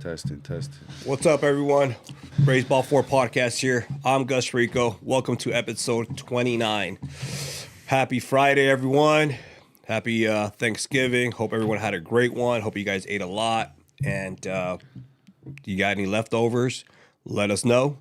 Testing. What's up, everyone? Baseball 4 podcast here. I'm Gus Rico. Welcome to episode 29. Happy Friday, everyone. Happy Thanksgiving. Hope everyone had a great one. Hope you guys ate a lot. And you got any leftovers? Let us know.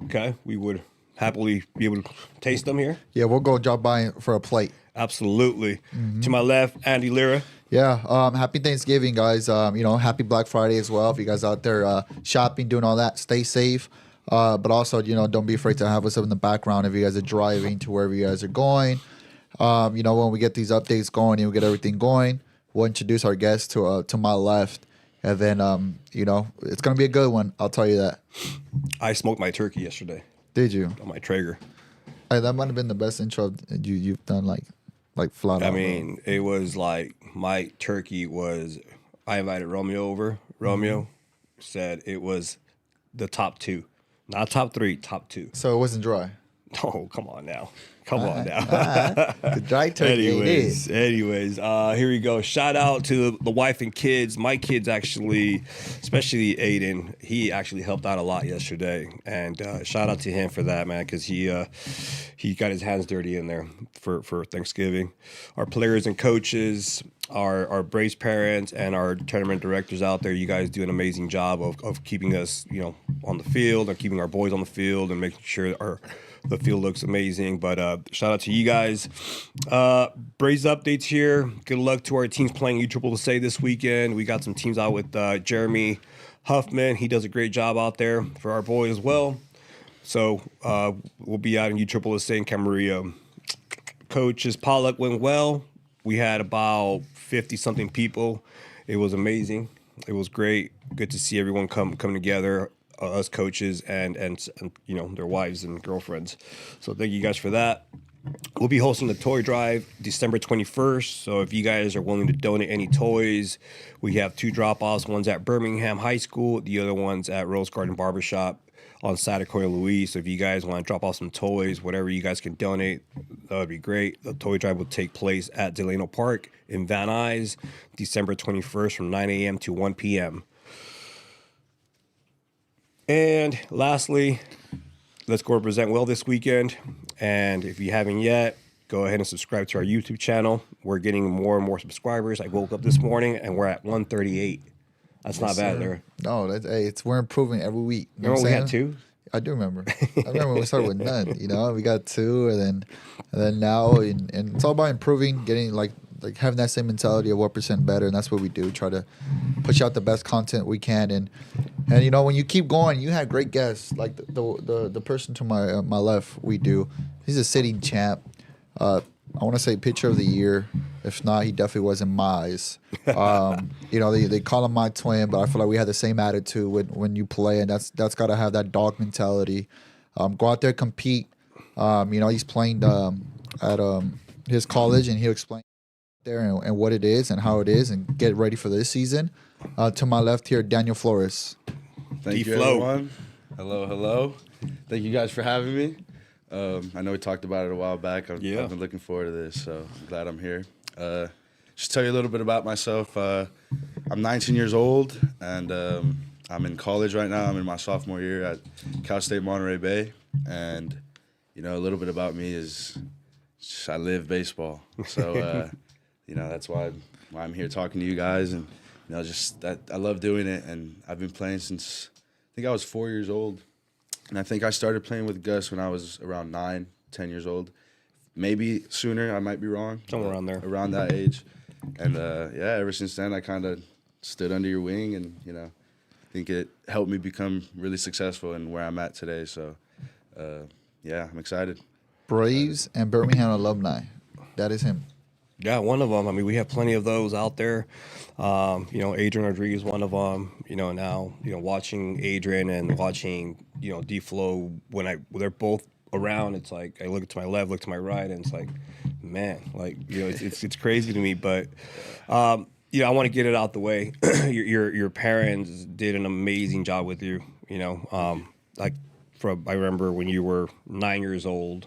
Okay, we would happily be able to taste them here. Yeah, we'll go drop by for a plate. Absolutely. To my left, Andy Lira. Yeah, happy Thanksgiving, guys. Happy Black Friday as well. If you guys out there shopping, doing all that, stay safe. But also, don't be afraid to have us up in the background if you guys are driving to wherever you guys are going. When we get these updates going and we get everything going, we'll introduce our guest to my left. And then, it's going to be a good one. I'll tell you that. I smoked my turkey yesterday. Did you? On my Traeger. Hey, that might have been the best intro you've done, like flat out. I mean, it was like my turkey was. I invited Romeo over. Romeo said it was the top 2, not top 3, top 2. So it wasn't dry. Oh, come on now. The dry turkey. Anyways, here we go. Shout out to the wife and kids. My kids actually, especially Aiden, he actually helped out a lot yesterday. And shout out to him for that, man, because he got his hands dirty in there for Thanksgiving. Our players and coaches, our Braves parents, and our tournament directors out there, you guys do an amazing job of keeping us, on the field and keeping our boys on the field and making sure the field looks amazing. But shout out to you guys. Braves updates here. Good luck to our teams playing USSSA this weekend. We got some teams out with Jeremy Huffman. He does a great job out there for our boys as well. So we'll be out in USSSA in Camarillo. Coach's potluck went well. We had about 50-something people. It was amazing. It was great. Good to see everyone come together. Us coaches and their wives and girlfriends. So thank you guys for that. We'll be hosting the toy drive December 21st. So if you guys are willing to donate any toys, we have 2 drop-offs. One's at Birmingham High School. The other one's at Rose Garden Barbershop on Satacoy and Louise. So if you guys want to drop off some toys, whatever you guys can donate, that would be great. The toy drive will take place at Delano Park in Van Nuys, December 21st from 9 a.m. to 1 p.m. And lastly, let's go represent well this weekend. And if you haven't yet, go ahead and subscribe to our YouTube channel. We're getting more and more subscribers. I woke up this morning and we're at 138. That's not bad there. No, we're improving every week. Remember we had 2? I do remember. I remember we started with none. We got 2, and then now, and it's all about improving, getting like having that same mentality of 1% better, and that's what we do. Try to push out the best content we can, and when you keep going, you have great guests like the person to my left. He's a sitting champ. I want to say pitcher of the year. If not, he definitely was in my eyes. They call him my twin, but I feel like we had the same attitude when you play, and that's got to have that dog mentality. Go out there, compete. He's playing at his college, and he'll explain there and what it is and how it is, and get ready for this season. To my left here, Daniel Flores. Thank you, everyone. Hello. Thank you guys for having me. I know we talked about it a while back. I've been looking forward to this, so I'm glad I'm here. Just tell you a little bit about myself. I'm 19 years old, and I'm in college right now. I'm in my sophomore year at Cal State Monterey Bay, and a little bit about me is I live baseball. So that's why I'm here talking to you guys, and just that I love doing it, and I've been playing since I think I was 4 years old. And I think I started playing with Gus when I was around 9, 10 years old. Maybe sooner, I might be wrong. Somewhere around there. Around that age. And, ever since then, I kind of stood under your wing, and, I think it helped me become really successful in where I'm at today. So, I'm excited. Braves and Birmingham alumni. That is him. Yeah, one of them. I mean, we have plenty of those out there. Adrian Rodriguez, one of them. Now, watching Adrian and watching, D-Flow, they're both around, it's like I look to my left, look to my right, and it's like, man, it's crazy to me. But I want to get it out the way. Your parents did an amazing job with you. I remember when you were 9 years old.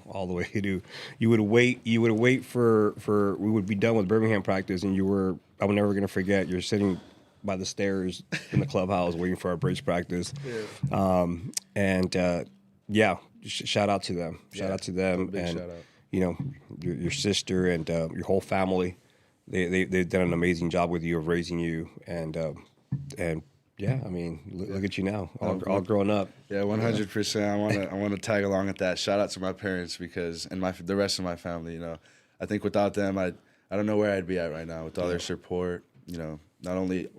All the way to you would wait for we would be done with Birmingham practice, and I was never gonna forget. You're sitting by the stairs in the clubhouse waiting for our bridge practice. Shout out to them. Shout out to them, and your sister and your whole family. They've done an amazing job with you of raising you, and yeah, I mean, look at you now, all grown up. Yeah, 100%. I want to tag along with that. Shout out to my parents and the rest of my family. I think without them, I don't know where I'd be at right now with all their support. Not only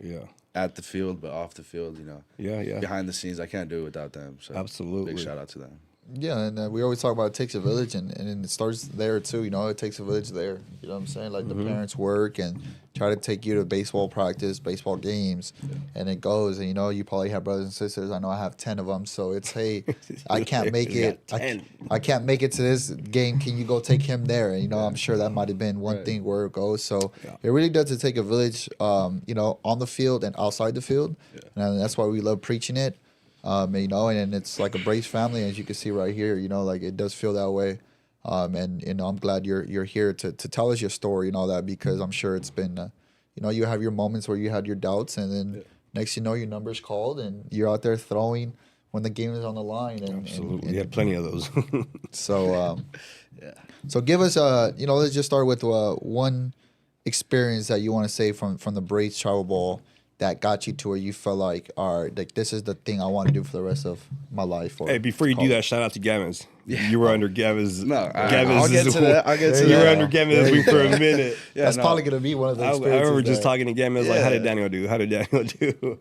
at the field but off the field. Behind the scenes, I can't do it without them. So absolutely, big shout out to them. Yeah, and we always talk about it takes a village, and it starts there too. It takes a village there. You know what I'm saying? Like the parents work and try to take you to baseball practice, baseball games, and it goes. And you probably have brothers and sisters. I know I have 10 of them. So it's, hey, I can't make it. I can't make it to this game. Can you go take him there? And I'm sure that might have been one thing where it goes. So it really does take a village. On the field and outside the field, and that's why we love preaching it. And it's like a Braves family, as you can see right here. Like it does feel that way, and I'm glad you're here to tell us your story and all that, because I'm sure it's been, you have your moments where you had your doubts, and then next your number's called and you're out there throwing when the game is on the line. And, absolutely, you had plenty of those. So, so give us let's just start with one experience that you want to say from the Braves travel ball that got you to where you felt like, all right, like this is the thing I want to do for the rest of my life. Hey, before you do that, shout out to Gammons. Yeah. You were under Gammons. No, I'll get to that. You were under Gammons for a minute. That's probably going to be one of those experiences. I remember just talking to Gammons, like, how did Daniel do?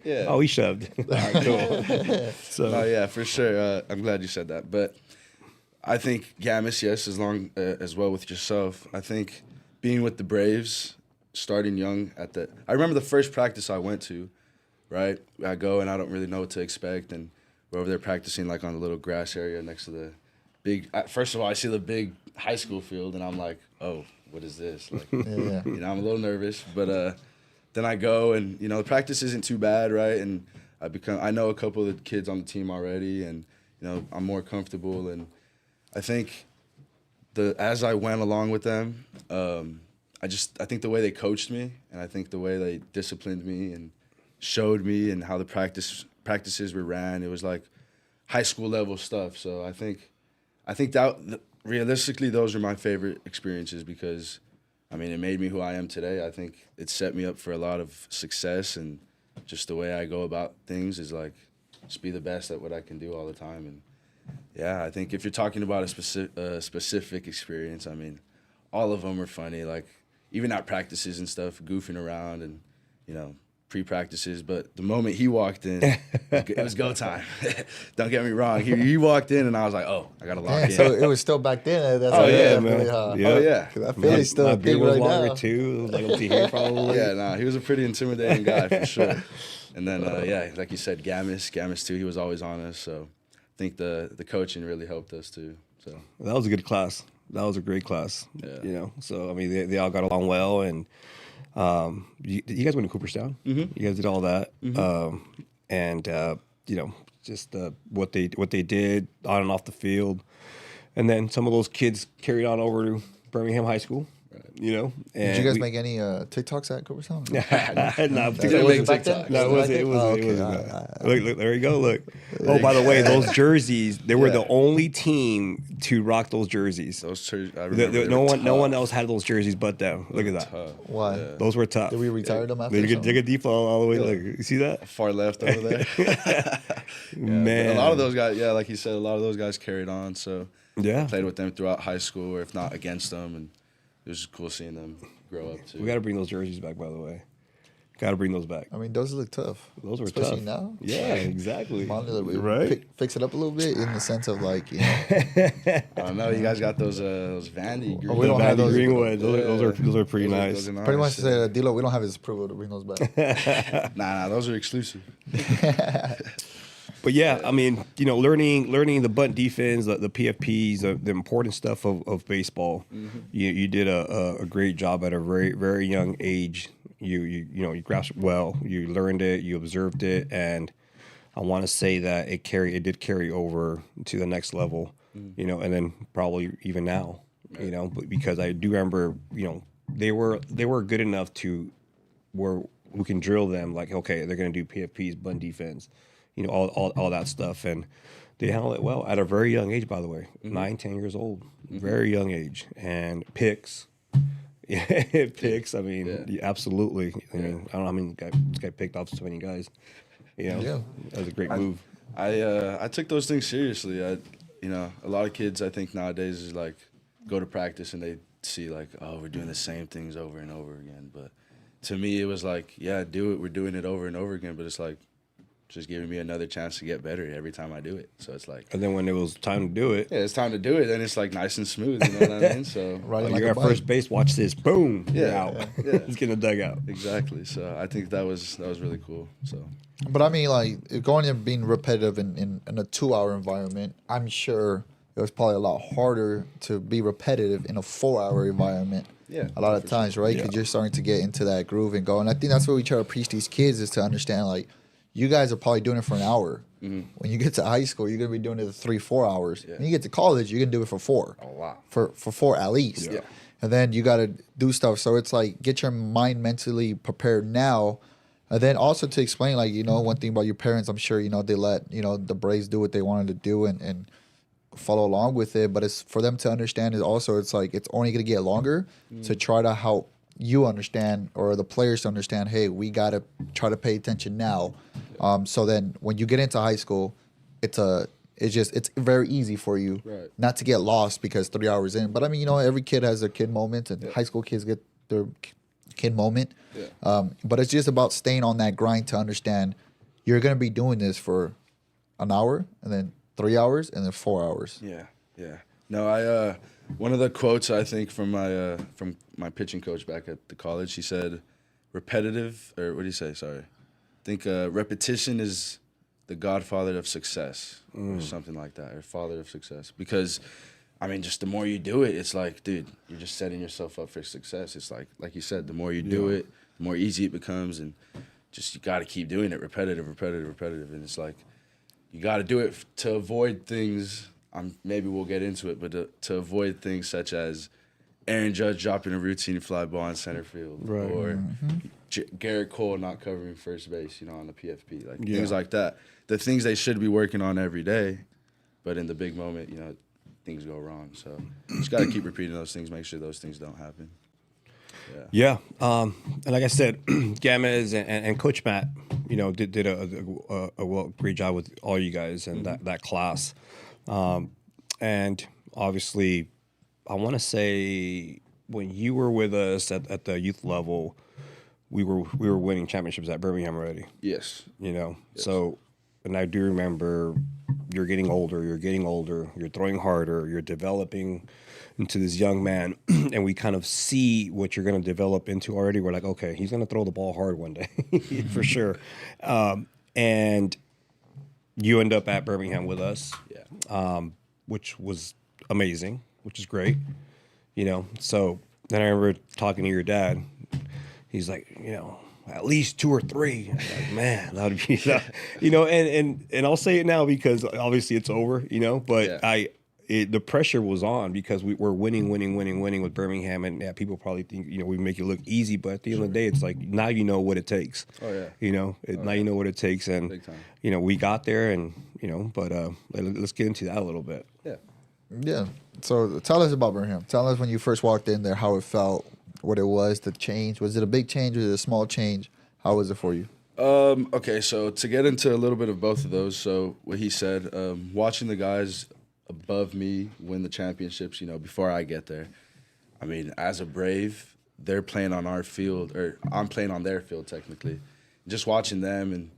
Yeah. Oh, he shoved. All right, cool. So. Yeah, for sure. I'm glad you said that. But I think Gammons, yes, as well with yourself. I think being with the Braves, starting young I remember the first practice I went to, right? I go and I don't really know what to expect, and we're over there practicing like on a little grass area next to the big. First of all, I see the big high school field, and I'm like, oh, what is this? Like, I'm a little nervous, but then I go, and the practice isn't too bad, right? And I know a couple of the kids on the team already, and I'm more comfortable, and I think as I went along with them. I think the way they coached me, and I think the way they disciplined me and showed me, and how the practices were ran, it was like high school level stuff. So I think that realistically, those are my favorite experiences, because it made me who I am today. I think it set me up for a lot of success, and just the way I go about things is like just be the best at what I can do all the time. And yeah, I think if you're talking about a specific experience, all of them are funny. Like, even at practices and stuff, goofing around and, pre-practices. But the moment he walked in, it was go time. Don't get me wrong. He walked in, and I was like, oh, I got to lock in. So it was still back then. That's man. Oh, yeah. Because I feel he's still a big right now. Too. Like up to here, probably. Yeah, he was a pretty intimidating guy for sure. And then, like you said, Gamis too, he was always on us. So I think the coaching really helped us too. So that was a good class. That was a great class. Yeah. So they all got along well, and you guys went to Cooperstown. Mm-hmm. You guys did all that, just what they did on and off the field, and then some of those kids carried on over to Birmingham High School. And did you guys make any TikToks at Cooperstown? No, TikTok. No, it wasn't. Look, there you go. Look. Oh, by the way, those jerseys, they were the only team to rock those jerseys. No one else had those jerseys but them. Look at that. Why? Yeah. Those were tough. Did we retire them after? They get deep all the way. Look, you see that? Far left over there. Man. A lot of those guys, like you said, a lot of those guys carried on. So I played with them throughout high school, or if not against them, and it was cool seeing them grow up too. We got to bring those jerseys back, by the way. Got to bring those back. Those look tough. Those were especially tough. Now. Yeah, exactly. Right. Fix it up a little bit in the sense of like, I don't know. You guys got those Vandy green. We don't have those Greenwood. Those are pretty nice. Pretty much to say, D-Lo, we don't have his approval to bring those back. Nah, those are exclusive. But yeah, learning the bunt defense, the PFPs, the important stuff of baseball. Mm-hmm. You did a great job at a very, very young age. You grasped well. You learned it. You observed it, and I want to say that it did carry over to the next level. Mm-hmm. And then probably even now. But because I do remember, they were good enough to where we can drill them like, okay, they're going to do PFPs, bun defense, all that stuff. And they handle it well at a very young age, by the way, 9-10 years old, very young age. And picks. Yeah, picks. I mean, absolutely. I mean, I don't know how many this guy picked off so many guys. That was a great move. I took those things seriously. A lot of kids, I think nowadays is like go to practice and they see like, oh, we're doing the same things over and over again. But to me, it was like, yeah, do it. We're doing it over and over again. But it's like just giving me another chance to get better every time I do it. So it's like. And then when it was time to do it. Yeah, it's time to do it. Then it's like nice and smooth. You know what I mean? So you're at first base. Watch this. Boom. Yeah. You're out. Yeah. He's getting a dugout. Exactly. So I think that was really cool. So. But I mean, like going and being repetitive in a 2-hour environment, I'm sure it was probably a lot harder to be repetitive in a 4-hour environment. Yeah, a lot of times, sure. right? Because you're starting to get into that groove and go. And I think that's what we try to preach these kids is to understand, like, you guys are probably doing it for an hour. Mm-hmm. When you get to high school, you're going to be doing it for 3-4 hours. Yeah. When you get to college, you're going to do it for 4. Oh, wow. For 4 at least. Yeah. And then you got to do stuff. So it's like get your mind mentally prepared now. And then also to explain, like, one thing about your parents, I'm sure, they let, the Braves do what they wanted to do and follow along with it. But it's for them to understand it also, it's like it's only going to get longer to try to help you understand or the players to understand, hey, we got to try to pay attention now. So then when you get into high school, it's very easy for you not to get lost because 3 hours in. But I mean, every kid has their kid moment and high school kids get their kid moment. Yeah. But it's just about staying on that grind to understand you're going to be doing this for an hour and then 3 hours and then 4 hours. Yeah. Yeah. No, one of the quotes I think from my pitching coach back at the college, he said, repetitive, or what did he say? Sorry. I think repetition is the godfather of success or something like that, or father of success. Because, I mean, just the more you do it, it's like, dude, you're just setting yourself up for success. It's like you said, the more you do it, the more easy it becomes, and just you got to keep doing it, repetitive. And it's like you got to do it to avoid things. Maybe we'll get into it, but to avoid things such as Aaron Judge dropping a routine fly ball in center field, or Garrett Cole not covering first base, on the PFP, things like that. The things they should be working on every day, but in the big moment, things go wrong. So just got to keep repeating those things, make sure those things don't happen. Yeah. And like I said, Gamez and Coach Matt, did a great job with all you guys and that class. And obviously, I want to say when you were with us at the youth level, we were winning championships at Birmingham already. Yes. Yes. So, and I do remember you're getting older, you're throwing harder, you're developing into this young man, and we kind of see what you're going to develop into already. We're like, okay, he's going to throw the ball hard one day, for sure. And you end up at Birmingham with us, which was amazing, which is great, So then I remember talking to your dad. He's like, at least 2 or 3. I'm like, man, that would be, and I'll say it now because obviously it's over, But the pressure was on because we were winning with Birmingham, and people probably think we make it look easy, but at the end of the day, it's like now you know what it takes. Oh yeah. Now you know what it takes, and big time. We got there, and but let's get into that a little bit. Yeah. Yeah. So tell us about Birmingham. Tell us when you first walked in there, how it felt, what it was, the change. Was it a big change? Was it a small change? How was it for you? Okay, so to get into a little bit of both of those, so what he said, watching the guys above me win the championships, before I get there. I mean, as a Brave, they're playing on our field, or I'm playing on their field technically. Just watching them and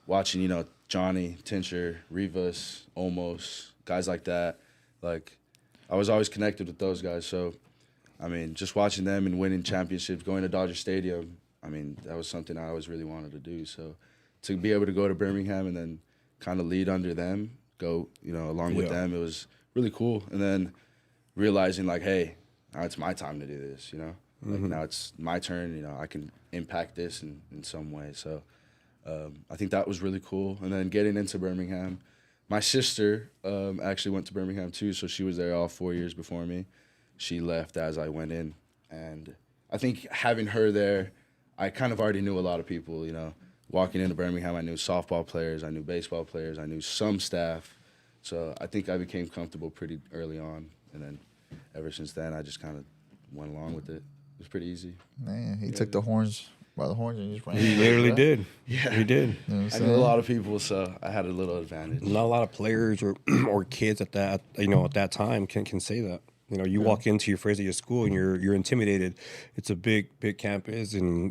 watching, Johnny, Tincher, Rivas, Olmos, guys like that. Like, I was always connected with those guys. So, I mean, just watching them and winning championships, going to Dodger Stadium, I mean, that was something I always really wanted to do. So, to be able to go to Birmingham and then kind of lead under them, go, along with them, it was really cool. And then realizing, like, hey, now it's my time to do this, Like, now it's my turn, I can impact this in some way. So, I think that was really cool. And then getting into Birmingham, my sister actually went to Birmingham too, so she was there all 4 years before me. She left as I went in. And I think having her there, I kind of already knew a lot of people, Walking into Birmingham, I knew softball players, I knew baseball players, I knew some staff. So I think I became comfortable pretty early on. And then ever since then, I just kind of went along with it. It was pretty easy. Man, he took the horns by the horns and just ran. He literally did. Yeah. He did. You know what I I'm knew a saying? lot of people, so I had a little advantage. Not a lot of players or or kids at that at that time can say that. You walk into your first day of school and you're intimidated. It's a big campus, and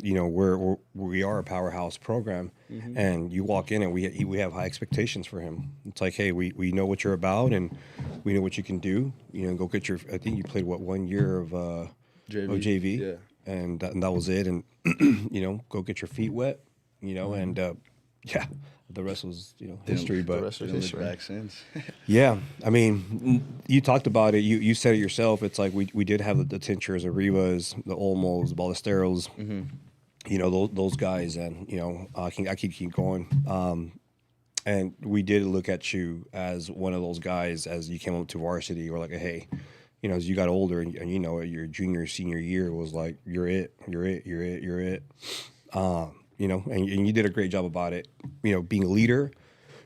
we are a powerhouse program, and you walk in and we have high expectations for him. It's like, hey, we know what you're about and we know what you can do. Go get your. I think you played 1 year of JV, Yeah. and that was it. And go get your feet wet, and yeah. The rest was, history. But the rest was Didn't history. look back since. yeah, I mean, you talked about it. You said it yourself. It's like we did have the Tinctures, the Rivas, the Olmos, the Ballesteros, those guys, and I can keep going. And we did look at you as one of those guys as you came up to varsity. We're like, hey, as you got older and your junior, senior year was like, you're it. And you did a great job about it, being a leader,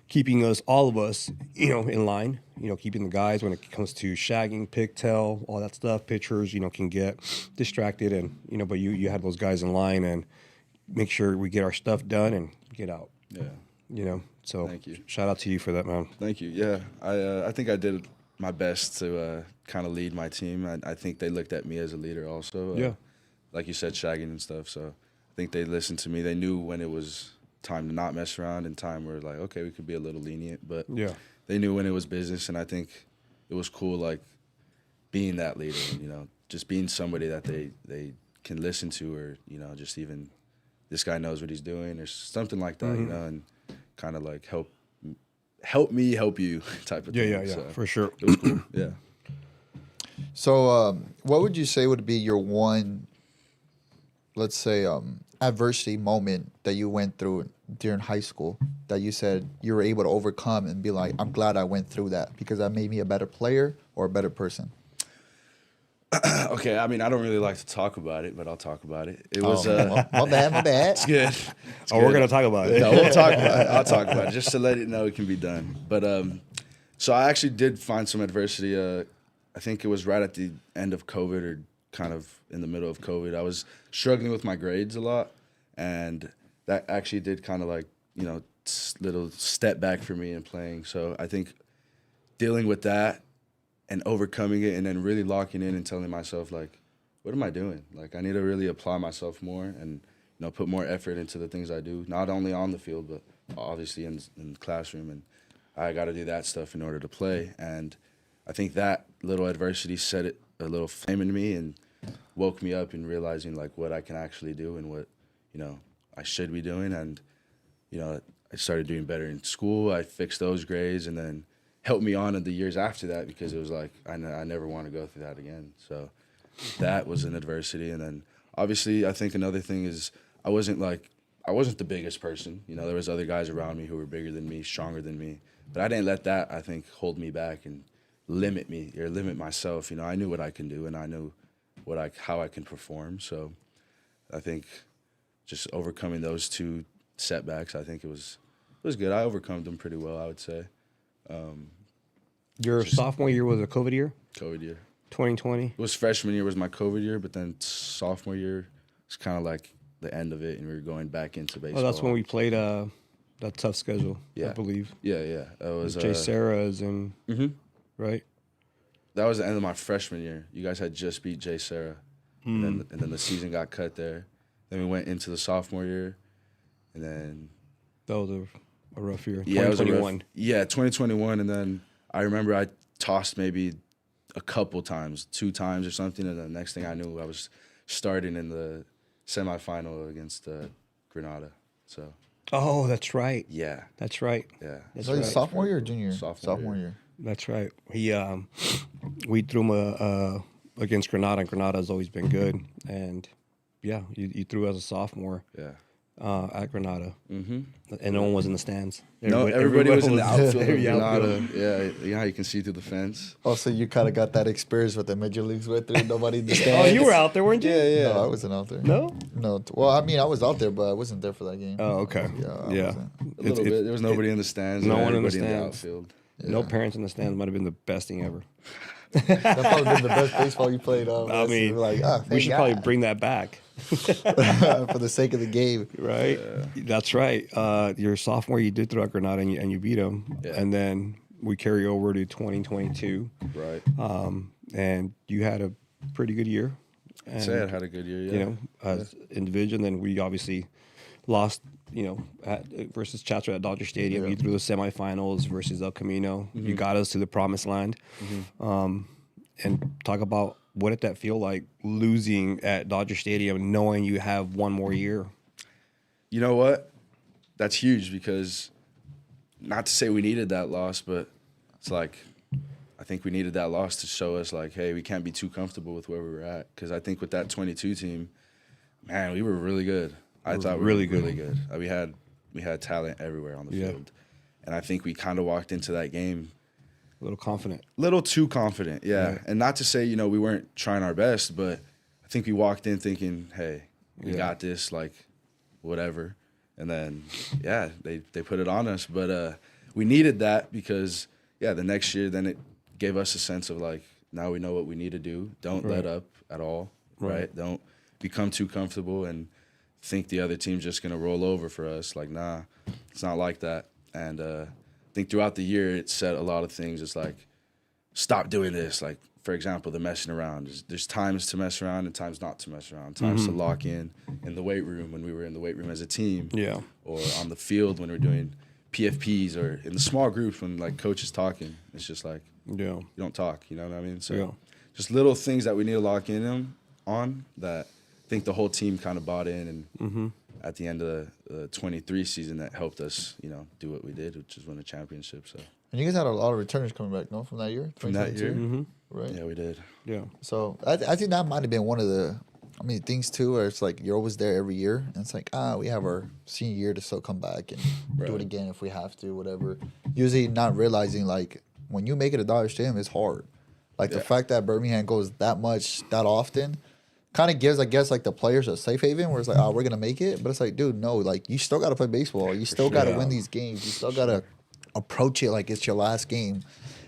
keeping all of us, in line, keeping the guys when it comes to shagging, pigtail, all that stuff, pitchers, can get distracted and, but you had those guys in line and make sure we get our stuff done and get out. Yeah. So Thank you. Shout out to you for that, man. Thank you. Yeah. I think I did my best to kind of lead my team. I think they looked at me as a leader also. Yeah. Like you said, shagging and stuff. So I think they listened to me. They knew when it was time to not mess around and time where like, okay, we could be a little lenient, but Yeah. they knew when it was business. And I think it was cool, like being that leader, just being somebody that they can listen to, or, just even this guy knows what he's doing or something like that, and kind of like help me help you type of thing. Yeah, So for sure. it was cool. Yeah. So, what would you say would be your one, let's say, adversity moment that you went through during high school that you said you were able to overcome and be like, I'm glad I went through that because that made me a better player or a better person? Okay, I mean, I don't really like to talk about it, but I'll talk about it. It was My bad. it's good. It's We're good. going to talk about it. No, we'll talk about it. I'll talk about it just to let it know it can be done. But so I actually did find some adversity. I think it was right at the end of COVID or kind of in the middle of COVID. I was struggling with my grades a lot, and that actually did kind of like, little step back for me in playing. So I think dealing with that and overcoming it and then really locking in and telling myself, like, what am I doing? Like, I need to really apply myself more and, put more effort into the things I do, not only on the field, but obviously in the classroom. And I got to do that stuff in order to play. And I think that little adversity set it a little flame in me and woke me up in realizing, like, what I can actually do and what, I should be doing. And, I started doing better in school. I fixed those grades and then helped me on in the years after that because it was like, I never want to go through that again. So that was an adversity. And then obviously I think another thing is I wasn't the biggest person. There was other guys around me who were bigger than me, stronger than me. But I didn't let that, I think, hold me back and limit me or limit myself. I knew what I can do and I knew how I can perform. So I think just overcoming those two setbacks, I think it was good. I overcome them pretty well, I would say. Your sophomore year was a COVID year? COVID year. 2020? It was freshman year was my COVID year, but then sophomore year was kind of like the end of it, and we were going back into baseball. Oh, that's when we played that tough schedule, I believe. Yeah. That was Jay Sarah's and right. That was the end of my freshman year. You guys had just beat Jay Sarah, and then the season got cut there. Then we went into the sophomore year, and then that was a rough year. Yeah, 2021. 2021, and then I remember I tossed maybe a couple times, 2 times or something, and the next thing I knew, I was starting in the semifinal against Granada. So. Oh, that's right. Yeah. That's right. Yeah. That's Was it right. sophomore year or junior year? Sophomore year. That's right. We threw him against Granada, and Granada's always been good. And yeah, you threw as a sophomore. Yeah. at Granada, Mm-hmm. and no one was in the stands. No, everybody was in the outfield of every outfield. Granada. Yeah, how you can see through the fence. Oh, so you kind of got that experience with the major leagues with through nobody in the Oh, stands. you were out there, weren't you? Yeah. No, I wasn't out there. No? No. Well, I mean, I was out there, but I wasn't there for that game. Oh, okay. I Yeah. wasn't. A little bit. There was nobody in the stands. No and one in the everybody stands. outfield. No parents in the stands might have been the best thing ever. That probably been the best baseball you played. I mean, like, we should probably bring that back. for the sake of the game. Right? That's right. Your sophomore, you did throw out Granada and you beat them. Yeah. And then we carry over to 2022. Right. And you had a pretty good year. And, Say I had a good year, yeah. You know, as in division. Then we obviously lost, you know, versus Chatsworth at Dodger Stadium. Yeah. You threw the semifinals versus El Camino. Mm-hmm. You got us to the promised land. And talk about what did that feel like losing at Dodger Stadium, knowing you have one more year? You know what? That's huge because not to say we needed that loss, but it's like I think we needed that loss to show us like, hey, we can't be too comfortable with where we were at. Because I think with that 22 team, man, we were really good. I thought we were really good. We had talent everywhere on the field, and I think we kind of walked into that game A little confident. little too confident, yeah. Right. And not to say, you know, we weren't trying our best, but I think we walked in thinking, hey, we got this, like, whatever. And then, yeah, they put it on us. But we needed that because, yeah, the next year, then it gave us a sense of, like, now we know what we need to do. Don't let up at all, right? Don't become too comfortable and think the other team's just going to roll over for us. Like, nah, it's not like that. And I think throughout the year, it said a lot of things. It's like, stop doing this. Like, for example, the messing around. There's times to mess around and times not to mess around. Times to lock in the weight room when we were in the weight room as a team. Yeah. Or on the field when we're doing PFPs or in the small groups when, like, coach is talking. It's just like, you don't talk. You know what I mean? So just little things that we need to lock in on that I think the whole team kind of bought in. And at the end of the 23 season, that helped us, you know, do what we did, which is win a championship. So. And you guys had a lot of returners coming back, no, from that year? From that year? Right. Yeah, we did. Yeah. So I think that might have been one of the, things too, where it's like you're always there every year. And it's like, we have our senior year to still come back and do it again if we have to, whatever. Usually not realizing, like, when you make it a Dodger Stadium, it's hard. Like, the fact that Birmingham goes that often kind of gives, I guess, like, the players a safe haven where it's like, we're going to make it. But it's like, dude, no, like, you still got to play baseball. You still got to win these games. You still got to approach it like it's your last game.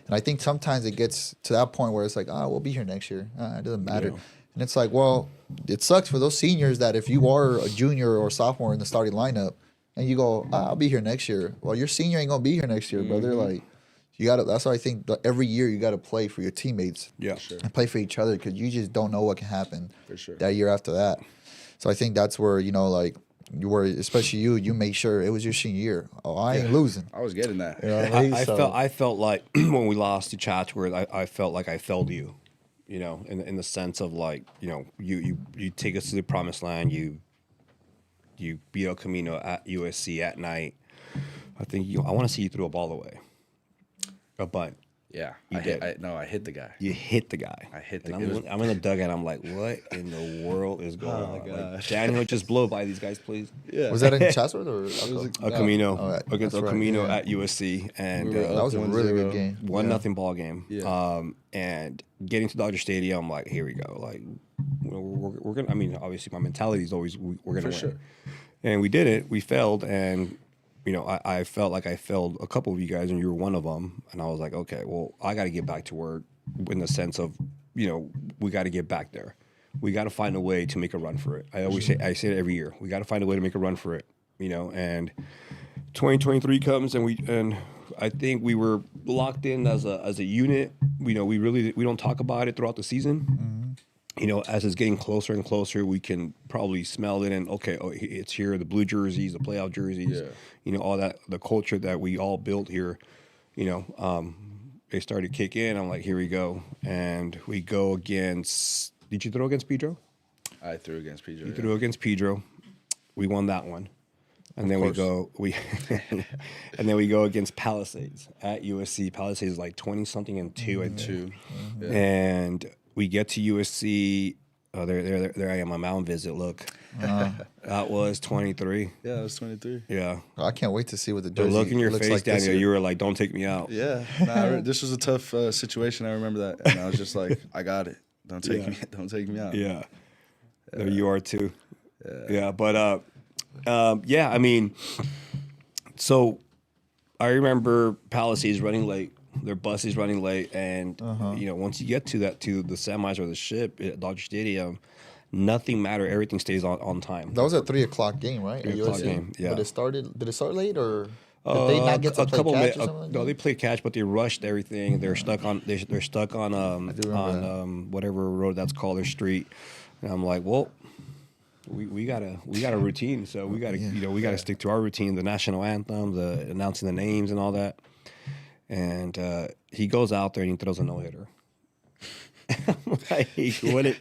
And I think sometimes it gets to that point where it's like, we'll be here next year. It doesn't matter. Yeah. And it's like, well, it sucks for those seniors that if you are a junior or sophomore in the starting lineup and you go, I'll be here next year. Well, your senior ain't going to be here next year, brother. Like, you got to, that's why I think every year you got to play for your teammates. Yeah. And play for each other because you just don't know what can happen that year after that. So I think that's where, you know, like, you were, especially you make sure it was your senior year. I ain't losing. I was getting that. You know what I mean? I felt like when we lost to Chatsworth, I felt like I failed you, you know, in the sense of, like, you know, you take us to the promised land, you beat El Camino at USC at night. I think I want to see you throw a ball away, a bunt. Yeah, You did. I hit the guy. You hit the guy. I hit the and guy. I'm in the dugout. I'm like, what in the world is going on? Like, gosh. Daniel, just blow by these guys, please. Yeah. Was that in Chatsworth or El Camino that's against El right, Camino yeah. at USC, and that was a really good game. 1-0 ball game. Yeah. And getting to Dodger Stadium, I'm like, here we go. Like, we're gonna. I mean, obviously, my mentality is always we're gonna win. sure. And we did it. We failed, and you know, I felt like I failed a couple of you guys, and you were one of them. And I was like, okay, well, I got to get back to work in the sense of, you know, we got to get back there. We got to find a way to make a run for it. I say it every year. We got to find a way to make a run for it, you know. And 2023 comes, and I think we were locked in as a unit. You know, we don't talk about it throughout the season. You know, as it's getting closer and closer, we can probably smell it and, okay, it's here, the blue jerseys, the playoff jerseys, you know, all that, the culture that we all built here, you know, they started to kick in. I'm like, here we go. And we go against, did you throw against Pedro? I threw against Pedro. You threw against Pedro. We won that one. And then we go against Palisades at USC. Palisades is like 20-something and 2 and 2. Yeah. And we get to USC, Oh, there I am. My mountain visit. Look, that was 23. Yeah, it was 23. Yeah. I can't wait to see what the The jersey look in your looks face, like this Daniel, year. you were like, "Don't take me out." Yeah, this was a tough situation. I remember that, and I was just like, I got it. Don't take me out. Yeah. There you are too. Yeah, but yeah, I mean, so I remember Palisades running late. Their bus is running late, and once you get to the semis or the ship at Dodger Stadium, nothing matters. Everything stays on time. That was a 3:00 game, right? 3:00 game, yeah. But did it start late, or did they not get to play catch or something like no, that? they played catch, but they rushed everything. They're stuck on whatever road that's called, their street. And I'm like, well, we got a routine, so we gotta stick to our routine, the national anthem, the announcing the names and all that. And he goes out there and he throws a no-hitter. Like,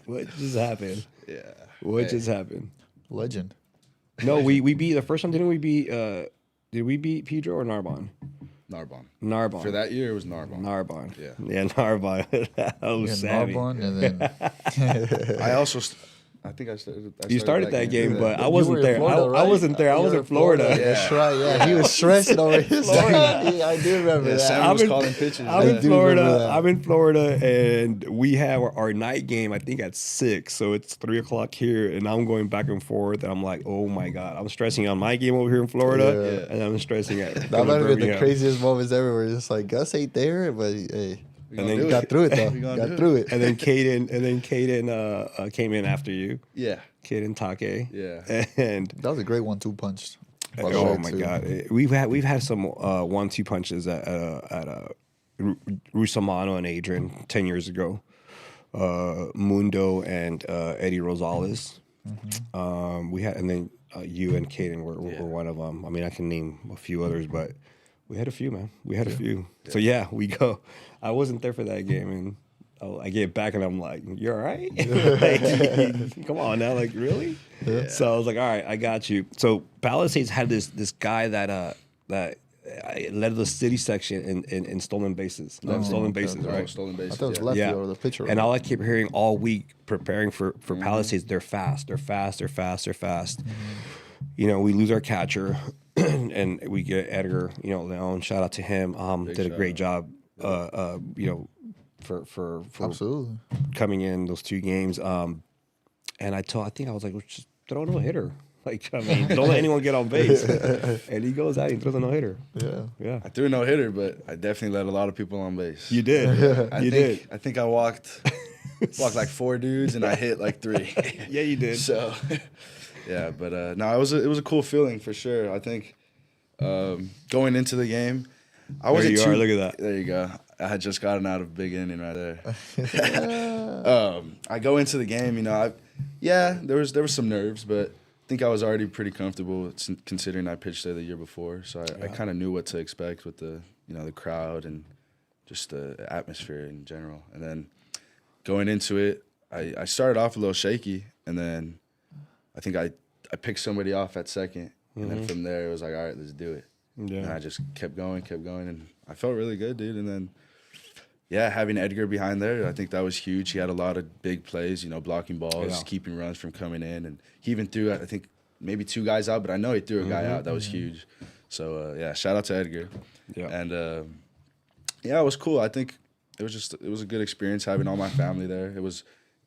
what just happened? Yeah. What just happened? Legend. No, we beat the first time. Didn't we beat? Did we beat Pedro or Narbonne? Narbonne. For that year, it was Narbonne. Yeah, Narbonne. Oh, savvy. Narbonne, and then I think I started. You started that game, but I You wasn't were in there. Florida, right? I wasn't there. I was in Florida. That's right. Yeah, he was stressing over his Florida. I do remember that. Sam was calling pitches. I'm in do remember Florida. that. I'm in Florida, and we have our night game. I think at 6, so it's 3:00 here, and I'm going back and forth. And I'm like, oh my god, I'm stressing on my game over here in Florida, and I'm stressing at. That might have been the craziest moments ever. Where it's just like Gus ain't there, but hey. And then You got through it though. Got through it. And then Caden came in after you. Yeah. Caden Take. Yeah. And That was a great 1-2 punch. oh my god, we've had some 1-2 punches at Rusamano and Adrian 10 years ago. Mundo and Eddie Rosales. We had, and then you and Caden were one of them. I mean, I can name a few others, but we had a few, man. We had a few. So yeah, we go. I wasn't there for that game, and I get back and I'm like, "You're all right? Like, come on now, like really?" Yeah. So I was like, "All right, I got you." So Palisades had this guy that led the city section in stolen bases. Stolen bases, right? Stolen bases. I thought it was lefty or the pitcher. And all I keep hearing all week preparing for Palisades, they're fast. You know, we lose our catcher, and we get Edgar. You know, Leon. Shout out to him. Did a great job. You know, for Absolutely coming in those 2 games. And I think I was like, well, just throw a no hitter. Like, I mean, don't let anyone get on base. And he goes out and throws a no hitter. Yeah. I threw a no hitter, but I definitely let a lot of people on base. You did. I think I walked like 4 dudes and I hit like 3. Yeah, you did. So, yeah, but no, it was a cool feeling for sure. I think going into the game, I wasn't there you are. Look at that. There you go. I had just gotten out of a big inning right there. I go into the game, you know, there was some nerves, but I think I was already pretty comfortable considering I pitched there the year before, so I kind of knew what to expect with the crowd and just the atmosphere in general. And then going into it, I started off a little shaky, and then I think I picked somebody off at second, and then from there it was like, all right, let's do it. Yeah. And I just kept going, and I felt really good, dude. And then, yeah, having Edgar behind there, I think that was huge. He had a lot of big plays, you know, blocking balls, keeping runs from coming in. And he even threw, I think, maybe 2 guys out, but I know he threw a guy out. That was huge. So, yeah, shout out to Edgar. Yeah. And, yeah, it was cool. I think it was a good experience having all my family there.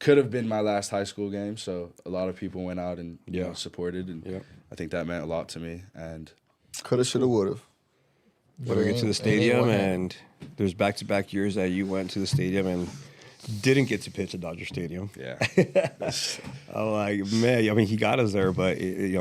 Could have been my last high school game, so a lot of people went out and you know, supported. And I think that meant a lot to me. And coulda, shoulda, woulda. But we get to the stadium, and there's back-to-back years that you went to the stadium and didn't get to pitch at Dodger Stadium. Yeah, I'm like, man. I mean, he got us there, but he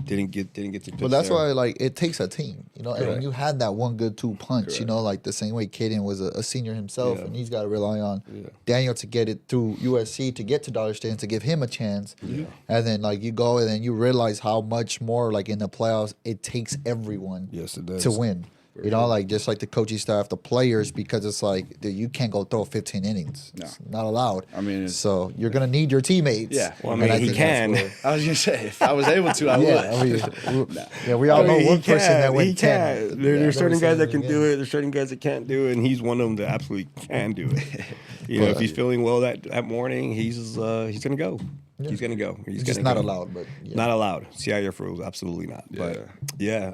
didn't get to pitch. But that's why, like, it takes a team, you know. And when you had that 1 good 2 punch, you know, like the same way Caden was a senior himself, and he's got to rely on Daniel to get it through USC to get to Dodger Stadium to give him a chance. Yeah. And then like you go and then you realize how much more like in the playoffs it takes everyone. Yes, it does. To win. You know, like just like the coaching staff, the players, because it's like dude, you can't go throw 15 innings. No. It's not allowed. I mean, so you're gonna need your teammates. Yeah, well, I mean, he can. I was gonna say if I was able to, I would. We all know one person that went 10. There's certain guys that can do it. There's certain guys that can't do it, and he's one of them that absolutely can do it. You know, if he's feeling well that morning, he's gonna go. Yeah. He's gonna go. He's just not allowed, but not allowed. CIF rules, absolutely not. Yeah. But yeah,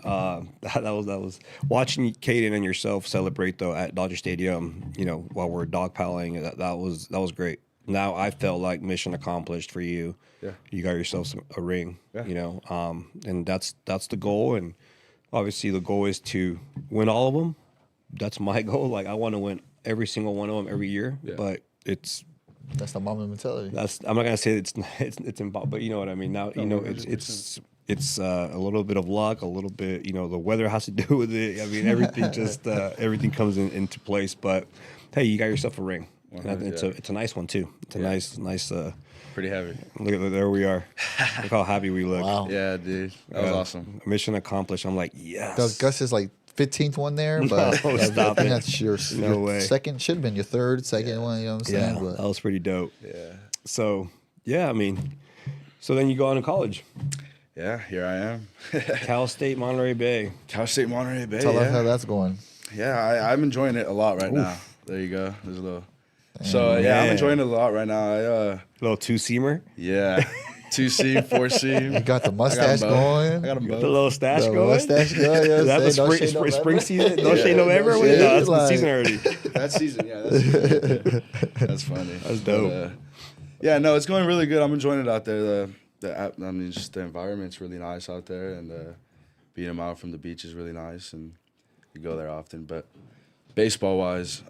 that was watching Caden and yourself celebrate though at Dodger Stadium. You know, while we're dogpiling, that was great. Now I felt like mission accomplished for you. Yeah, you got yourself a ring. Yeah. You know, and that's the goal. And obviously the goal is to win all of them. That's my goal. Like I want to win every single one of them every year. Yeah. But that's the Mamba mentality. I'm not gonna say it's impossible, but you know what I mean. Now you know it's a little bit of luck, a little bit, you know, the weather has to do with it. I mean, everything just everything comes into place. But hey, you got yourself a ring. It's a nice one too. It's a nice. Pretty heavy. Look at there we are. Look how happy we look. Wow. Yeah, dude, that was awesome. Mission accomplished. I'm like, yes. Gus is like 15th one there, but no, stop it. That's your second, should have been your third, second one, you know what I'm saying? Yeah, that was pretty dope. Yeah. So, yeah, I mean, so then you go on to college. Yeah, here I am. Cal State Monterey Bay. Cal State Monterey Bay, Tell us how that's going. Yeah, I'm enjoying it a lot right now. There you go. There's a little... So, I'm enjoying it a lot right now. Little two-seamer? Yeah. 2-seam, 4-seam. You got the mustache going. I got them both. The little stash going. Mustache going. Is that the spring season? No shade November? Wait, no, that's the season already. That's season, yeah. That's season. That's funny. That's dope. But, no, it's going really good. I'm enjoying it out there. Just the environment's really nice out there, and being a mile from the beach is really nice, and you go there often. But baseball-wise,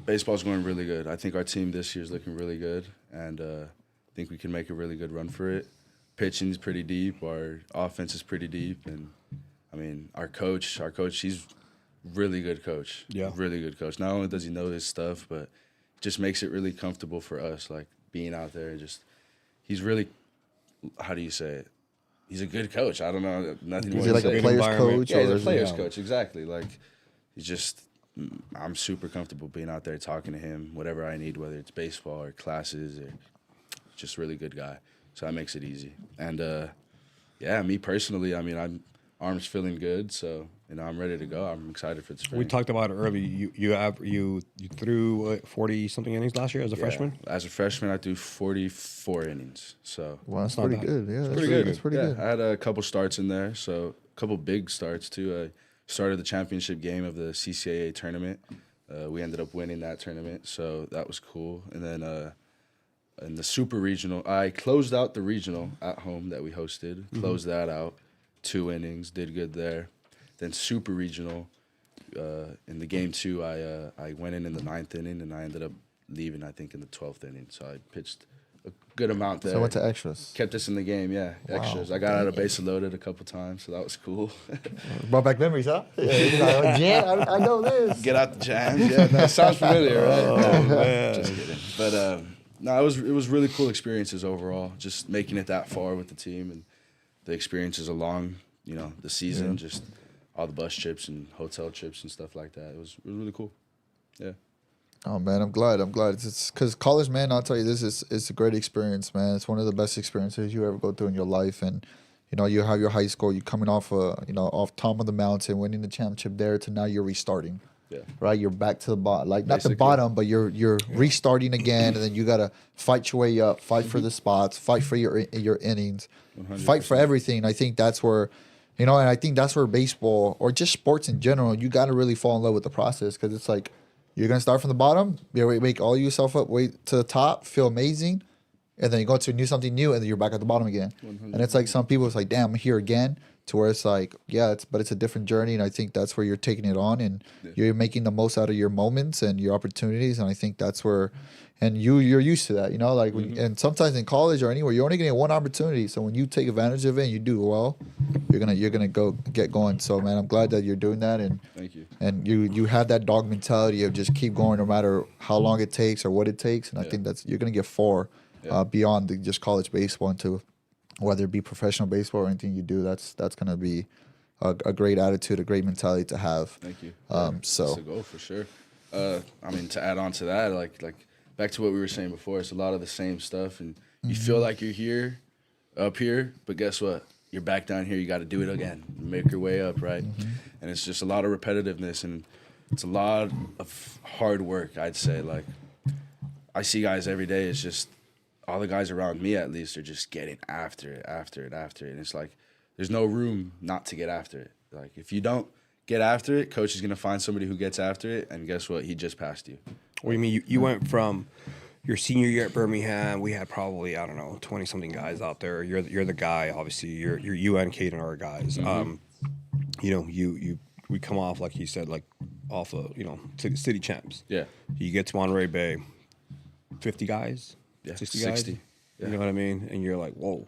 baseball's going really good. I think our team this year is looking really good, and I think we can make a really good run for it. Pitching's pretty deep. Our offense is pretty deep, and I mean our coach, he's really good coach. Yeah, really good coach. Not only does he know his stuff, but just makes it really comfortable for us. Like being out there, he's really, how do you say it? He's a good coach. I don't know nothing. Is he like a player's coach? Yeah, he's a player's coach. Exactly. Like he's just. I'm super comfortable being out there talking to him, whatever I need, whether it's baseball or classes or just really good guy. So that makes it easy. And, me personally, I mean, I'm arm's feeling good. So, you know, I'm ready to go. I'm excited for the spring. We talked about it earlier. You threw 40-something innings last year as a freshman? As a freshman, I threw 44 innings. So wow, that's pretty good. Yeah, that's pretty good. That's pretty good. I had a couple starts in there, so a couple big starts too. Started the championship game of the CCAA tournament. We ended up winning that tournament, so that was cool. And then in the super regional, I closed out the regional at home that we hosted. Closed that out, 2 innings, did good there. Then super regional, in the game 2, I went in the 9th inning, and I ended up leaving, I think, in the 12th inning. So I pitched a good amount there. So I went to extras. Kept us in the game, extras. I got out of base loaded a couple times, so that was cool. Brought back memories, huh? Yeah, I know this. Get out the jams. Yeah, that sounds familiar, right? Oh, man. Just kidding. But it was really cool experiences overall. Just making it that far with the team and the experiences along, you know, the season. Just all the bus trips and hotel trips and stuff like that. It was really cool. Yeah. Oh man, I'm glad. It's because college, man. I'll tell you, it's a great experience, man. It's one of the best experiences you ever go through in your life. And you know, you have your high school, you coming off off top of the mountain, winning the championship there, to now you're restarting. Yeah. Right. You're back to the bottom, like basically. Not the bottom, but you're restarting again, and then you gotta fight your way up, fight for the spots, fight for your innings, 100%. Fight for everything. I think that's where. You know, and I think that's where baseball or just sports in general, you got to really fall in love with the process, because it's like you're going to start from the bottom, you make all yourself up, way to the top, feel amazing, and then you go to something new, and then you're back at the bottom again. 100%. And it's like some people, it's like, damn, I'm here again, to where it's like, but it's a different journey, and I think that's where you're taking it on, and you're making the most out of your moments and your opportunities, and I think that's where, and you're used to that, you know, like and sometimes in college or anywhere, you're only getting one opportunity, so when you take advantage of it and you do well, you're gonna go get going. So man, I'm glad that you're doing that, and thank you. And you have that dog mentality of just keep going no matter how long it takes or what it takes, and I think you're gonna get far beyond just college baseball into whether it be professional baseball or anything you do. That's gonna be a great attitude, a great mentality to have. Thank you. So that's a goal for sure. I mean, to add on to that, like back to what we were saying before, it's a lot of the same stuff, and you feel like you're up here, but guess what? You're back down here. You got to do it again, make your way up, right? And it's just a lot of repetitiveness, and it's a lot of hard work, I'd say. Like, I see guys every day. It's just all the guys around me, at least, are just getting after it, and it's like there's no room not to get after it. Like if you don't get after it, coach is gonna find somebody who gets after it, and guess what? He just passed you. What do you mean? You went from your senior year at Birmingham. We had probably 20 something guys out there. You're the guy. Obviously, you and Caden are guys. We come off like you said, like off of city champs. Yeah. You get to Monterey Bay, 50 guys, 60 guys. 60. Yeah. You know what I mean? And you're like, whoa,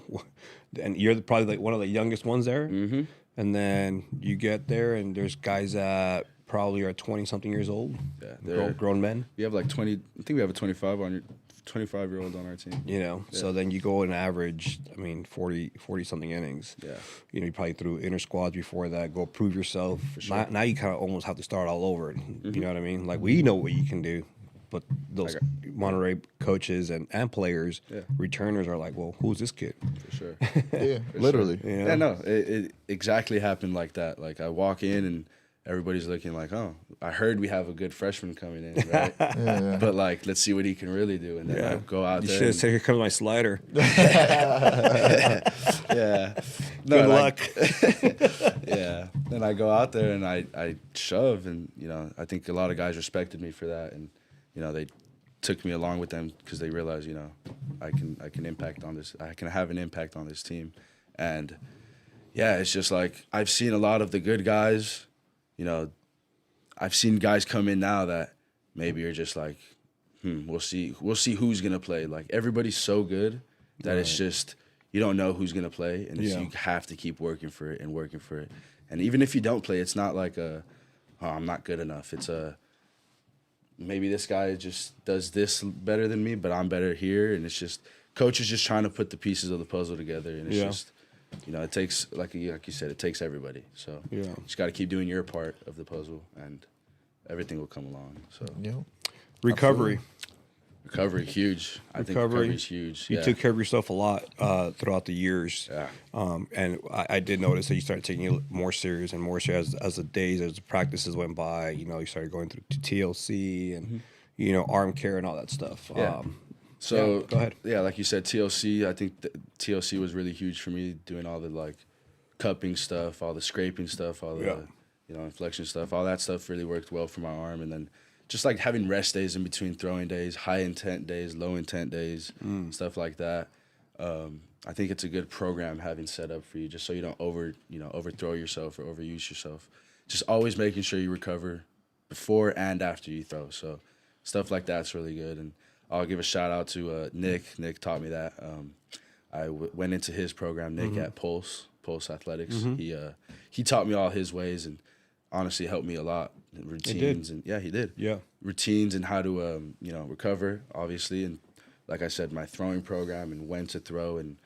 and you're probably like one of the youngest ones there. Mm-hmm. And then you get there, and there's guys that probably are 20-something years old. Yeah, grown men. We have like 20. I think we have a 25-year-old on our team. So then you go and average, 40 something innings. Yeah. You probably threw inter squads before that. Go prove yourself. For sure. Now you kind of almost have to start all over. Mm-hmm. You know what I mean? Like we know what you can do, but those Monterey coaches and players, returners are like, well, who's this kid? For sure. Yeah, literally. Sure. Yeah, no, it exactly happened like that. Like I walk in and everybody's looking like, oh, I heard we have a good freshman coming in, right? Yeah. But like, let's see what he can really do, and then I go out there. You should have said, "Here comes my slider." Yeah. No, good luck. Yeah. Then I go out there and I shove, and I think a lot of guys respected me for that, and they took me along with them because they realized I can impact on this. I can have an impact on this team, and yeah, it's just like I've seen a lot of the good guys. I've seen guys come in now that maybe are just like, we'll see who's gonna play. Like everybody's so good that it's just you don't know who's gonna play, and you have to keep working for it. And even if you don't play, it's not like I'm not good enough. It's maybe this guy just does this better than me, but I'm better here, and it's just coach is just trying to put the pieces of the puzzle together, and it's just. It takes, like you said, it takes everybody. So you just got to keep doing your part of the puzzle, and everything will come along. So recovery, huge. I think recovery is huge. You took care of yourself a lot throughout the years. Yeah. And I did notice that you started taking it more serious and more serious as the days, as the practices went by. You started going through TLC and arm care and all that stuff. Yeah. So go ahead. Yeah, like you said, TLC. I think TLC was really huge for me, doing all the like cupping stuff, all the scraping stuff, all the inflection stuff. All that stuff really worked well for my arm. And then just like having rest days in between throwing days, high intent days, low intent days, stuff like that. I think it's a good program having set up for you, just so you don't overthrow yourself or overuse yourself. Just always making sure you recover before and after you throw. So stuff like that's really good. And I'll give a shout out to Nick. Nick taught me that. I went into his program, Nick, at Pulse Athletics. He taught me all his ways, and honestly helped me a lot. Routines and he did. Yeah, routines and how to recover, obviously, and like I said, my throwing program and when to throw and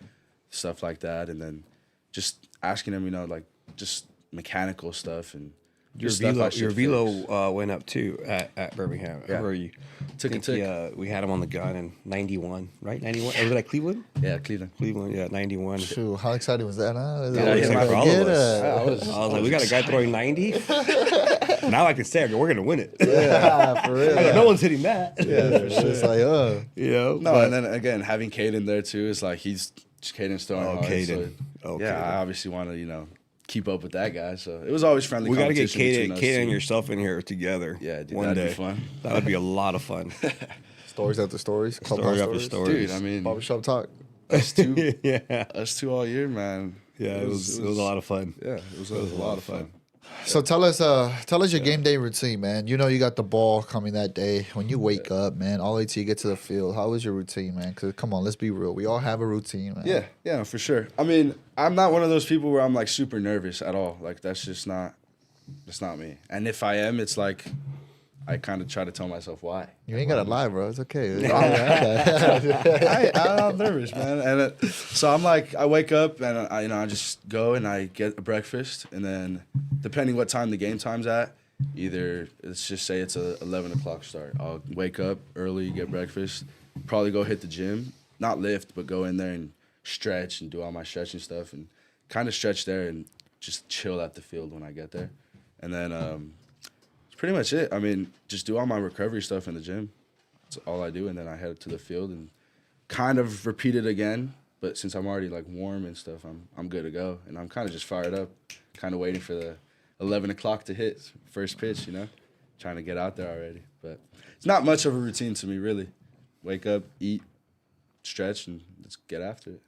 stuff like that, and then just asking him, just mechanical stuff and. Your velo went up too at Birmingham. Yeah. Where you took a tick. We had him on the gun in 91, right? 91. Was it at Cleveland? Yeah, Cleveland. Yeah, 91. Shoot, how exciting was that, huh? I was like, we got a guy throwing 90? Now I can say, we're going to win it. Yeah, for real. No one's hitting that. Yeah, for sure. It's like, and then again, having Caden there too is like, Caden's throwing hard. Caden. So, I obviously want to, keep up with that guy. So it was always friendly. We got to get Caden and yourself in here together. Yeah, dude, one day. Be fun. That would be a lot of fun. Stories after stories. Story after stories. Dude, I mean, barbershop talk. Us two, us two all year, man. Yeah, it was a lot of fun. Yeah, it was a lot of fun. So tell us your game day routine, man. You got the ball coming that day. When you wake up, man, all the way till you get to the field, how was your routine, man? Because come on, let's be real. We all have a routine, man. Yeah, for sure. I mean, I'm not one of those people where I'm like super nervous at all. Like that's not me. And if I am, it's like I kind of try to tell myself why. You ain't gotta lie, bro. It's okay. I'm nervous, man. And so I'm like, I wake up and I just go and I get a breakfast, and then depending what time the game time's at, either let's just say it's a 11 o'clock start. I'll wake up early, get breakfast, probably go hit the gym, not lift, but go in there and stretch and do all my stretching stuff and kind of stretch there and just chill at the field when I get there, and then. Pretty much it. I mean, just do all my recovery stuff in the gym. That's all I do, and then I head to the field and kind of repeat it again. But since I'm already like warm and stuff, I'm good to go, and I'm kind of just fired up, kind of waiting for the 11 o'clock to hit first pitch. Trying to get out there already. But it's not much of a routine to me, really. Wake up, eat, stretch, and let's get after it.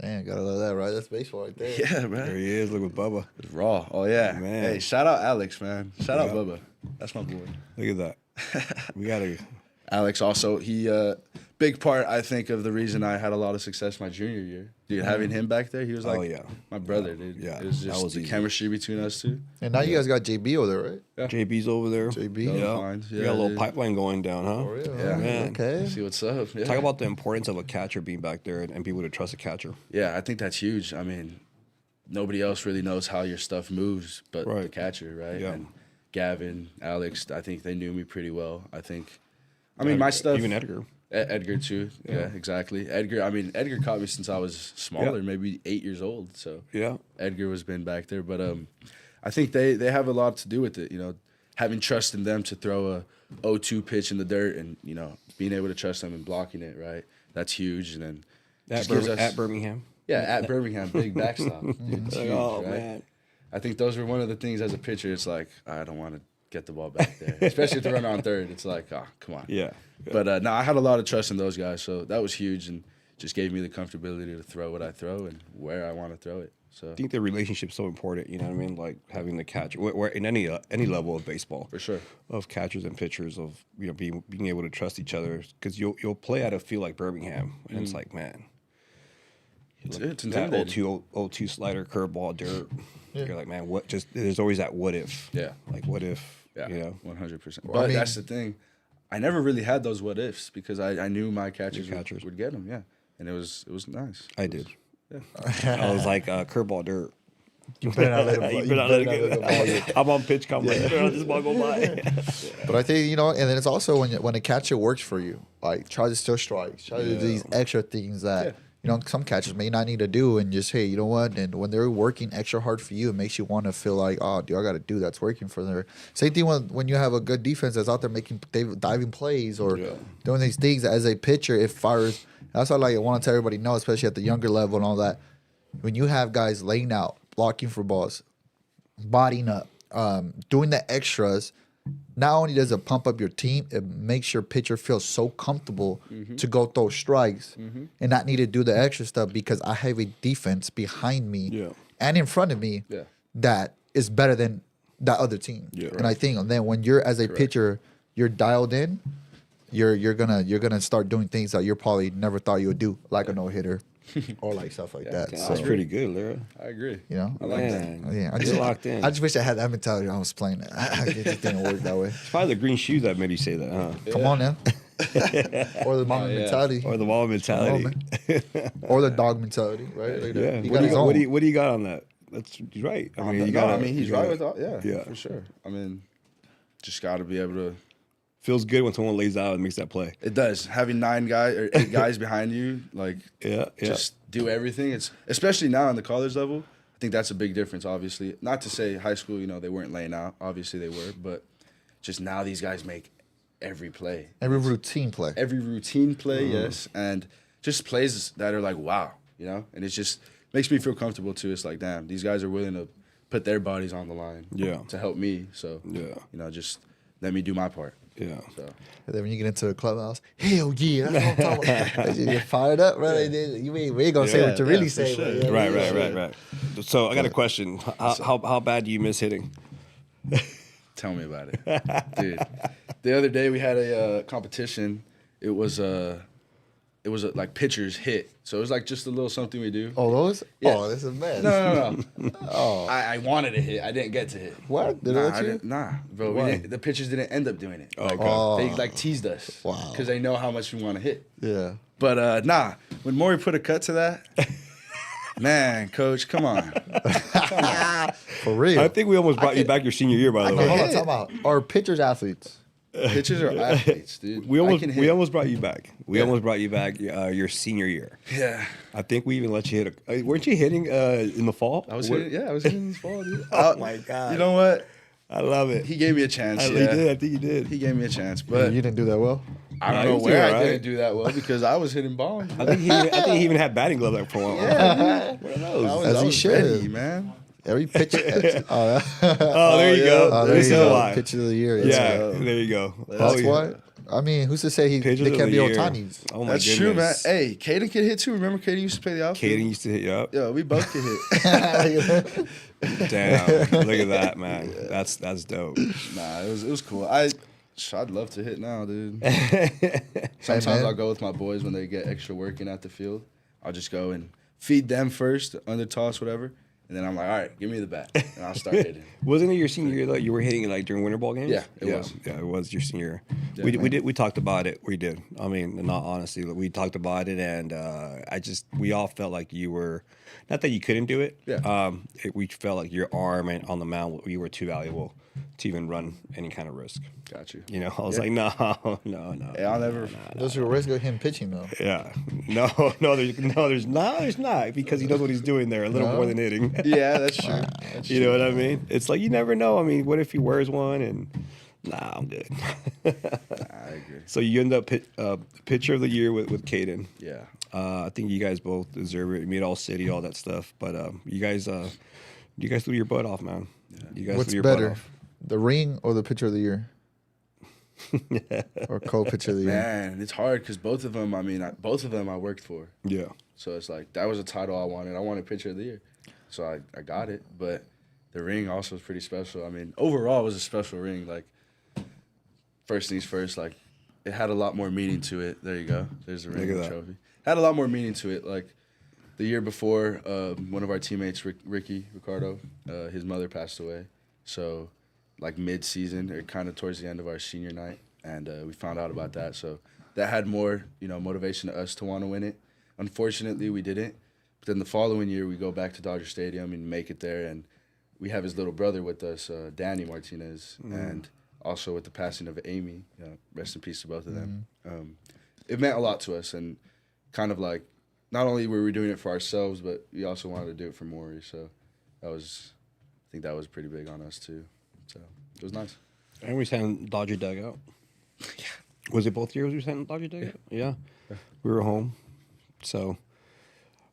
Man, gotta love that, right? That's baseball right there. Yeah, man. There he is. Look with Bubba. It's raw. Oh, yeah. Man. Hey, shout out Alex, man. Shout out Bubba. That's my boy. Look at that. We got to. Alex also, he big part, I think, of the reason I had a lot of success my junior year. Dude, having him back there, he was like my brother, dude. Yeah. It was just the chemistry between us two. And now you guys got JB over there, right? Yeah. JB's over there. JB. Yeah. You got a little pipeline going down, huh? For real? Yeah. Man. Okay. See what's up. Yeah. Talk about the importance of a catcher being back there and people to trust a catcher. Yeah, I think that's huge. I mean, nobody else really knows how your stuff moves but the Right. catcher, right? Yeah. And Gavin, Alex, I think they knew me pretty well. I mean, my stuff. Even Edgar. Edgar too. Yeah, exactly. Edgar caught me since I was smaller, maybe 8 years old. So Yeah. Edgar was been back there, but I think they have a lot to do with it. Having trust in them to throw a 0-2 pitch in the dirt, and being able to trust them and blocking it. Right, that's huge. And then At Birmingham. yeah, at Birmingham, big backstop. Dude, it's huge, right? Man. I think those were one of the things as a pitcher. It's like I don't want to get the ball back there, especially if the runner on third. It's like, oh, come on. Yeah. But no, I had a lot of trust in those guys, so that was huge, and just gave me the comfortability to throw what I throw and where I want to throw it. So I think the relationship's so important. You know what I mean? Like having the catcher, where in any level of baseball, for sure, of catchers and pitchers, of being able to trust each other, because you'll play at a field like Birmingham, and it's like, man, it's that intimidating. 0-2 slider, curveball, dirt. Yeah. You're like, man, what? Just there's always that what if. Yeah. Like what if? Yeah, You know. 100%. Well, But I mean- that's the thing. I never really had those what ifs because I knew my catchers, would get them. Yeah, and it was nice. I did. Yeah. I was like curveball, dirt. You better not let him. You You better not better let not let him ball you. I'm on pitch count. Like, better not this ball go by. But I think and then it's also when a catcher works for you, like try to steal strikes, try to do these extra things that some catchers may not need to do, and just hey, you know what? And when they're working extra hard for you, it makes you want to feel like, oh, dude, I got to do that's working for them. Same thing when you have a good defense that's out there making diving plays or doing these things as a pitcher, it fires. That's what I want to tell everybody know, especially at the younger level and all that. When you have guys laying out, blocking for balls, bodying up, doing the extras, not only does it pump up your team, it makes your pitcher feel so comfortable to go throw strikes and not need to do the extra stuff because I have a defense behind me and in front of me that is better than that other team. And I think then when you're as a pitcher, you're dialed in, you're gonna start doing things that you probably never thought you would do, like a no hitter. Or like stuff like that. That's pretty good, Lyra. I agree. I like that. Yeah, You're locked in. I just wish I had that mentality when I was playing it. It just didn't work that way. It's probably the green shoe that made you say that, huh? Come on now. Or the mama mentality. Or the ball mentality. Or the dog mentality, right? Like Yeah. he got his own. What do you got on that? He's right. I mean, he's right with all. Yeah, for sure. I mean, just got to be able to. Feels good when someone lays out and makes that play. It does. Having 9 guys or 8 guys behind you, like just do everything. It's especially now on the college level. I think that's a big difference. Obviously, not to say high school, they weren't laying out. Obviously, they were, but just now these guys make every play, Every routine play. yes, and just plays that are like wow, and it just makes me feel comfortable too. It's like damn, these guys are willing to put their bodies on the line, to help me. So just let me do my part. Yeah. So. And then when you get into the clubhouse, hell yeah, that's what I'm talking about. You get fired up, right? We ain't gonna say what you really say. Sure. But Right. So I got a question. How bad do you miss hitting? Tell me about it, dude. The other day we had a competition. It was like pitchers hit. So it was like just a little something we do. Oh, those? Yeah. Oh, this is bad. No. Oh, I wanted to hit. I didn't get to hit. what? Did Nah, I I let you? didn't, nah, bro. Why? The pitchers didn't end up doing it. Okay. Oh. They like teased us. Wow. Because they know how much we want to hit. Yeah. But when Maury put a cut to that, man, coach, come on. For real. I think we almost brought you back your senior year, by the way. Hold on, time out. Are pitchers athletes? Pitchers are athletes, dude. We I can hit. almost brought you back. We almost brought you back your senior year. Yeah. I think we even let you hit. Weren't you hitting in the fall? I was hitting this ball, dude. Oh my god! You know what? I love it. He gave me a chance. He did. I think he did. He gave me a chance, But but you didn't do that well. I don't know where I didn't do that well because I was hitting bombs. I think he even had batting gloves for a while. Yeah, one of those. As he should, ready, man. Every pitch. There you go. Oh, there This you is go. why. Pitch of the year. Yeah, there you go. That's what. I mean, who's to say they can't be Ohtani's? Oh my That's goodness. true, man. Hey, Caden can hit too. Remember, Caden used to play the outfield. Caden used to hit you up. Yeah, we both can hit. Damn, look at that, man. Yeah. That's dope. Nah, it was cool. I'd love to hit now, dude. Sometimes I'll go with my boys when they get extra work in at the field. I'll just go and feed them first, under toss, whatever. And then I'm like, all right, give me the bat, and I'll start hitting. Wasn't it your senior year that you were hitting like during winter ball games? Yeah, it was. Yeah, it was your senior Yeah, year. We talked about it. We did. I mean, not honestly, we talked about it, and we all felt like you were, not that you couldn't do it. Yeah. We felt like your arm and on the mound, you were too valuable to even run any kind of risk. Got you. You know, I was like, no. Hey, I'll never. Those are risk of him pitching though. Yeah. No, there's not because he knows what he's doing there a little more than hitting. Yeah, that's true. You know what I mean? It's like you never know. I mean, what if he wears one and I'm good. I agree. So you end up pitcher of the year with Caden. Yeah. I think you guys both deserve it. You made all city, all that stuff. But you guys threw your butt off, man. Yeah. You guys What's threw your better, butt off. the ring or the pitcher of the year? Or co-pitcher of the year? Man, it's hard because both of them. I mean, both of them I worked for. Yeah. So it's like that was a title I wanted. I wanted pitcher of the year, so I got it. But the ring also was pretty special. I mean, overall it was a special ring. Like first things first, like it had a lot more meaning to it. There you go. There's the ring and the trophy. Had a lot more meaning to it. Like the year before, one of our teammates, Ricardo, his mother passed away. So like mid-season or kind of towards the end of our senior night, and we found out about that. So that had more, motivation to us to want to win it. Unfortunately, we didn't. But then the following year, we go back to Dodger Stadium and make it there, and we have his little brother with us, Danny Martinez, and also with the passing of Amy. Rest in peace to both of them. It meant a lot to us, and kind of like not only were we doing it for ourselves, but we also wanted to do it for Maury. So I think that was pretty big on us too. So it was nice. And we sang Dodger Dugout. Yeah. Was it both years we sang Dodger Dugout? Yeah. We were home. So,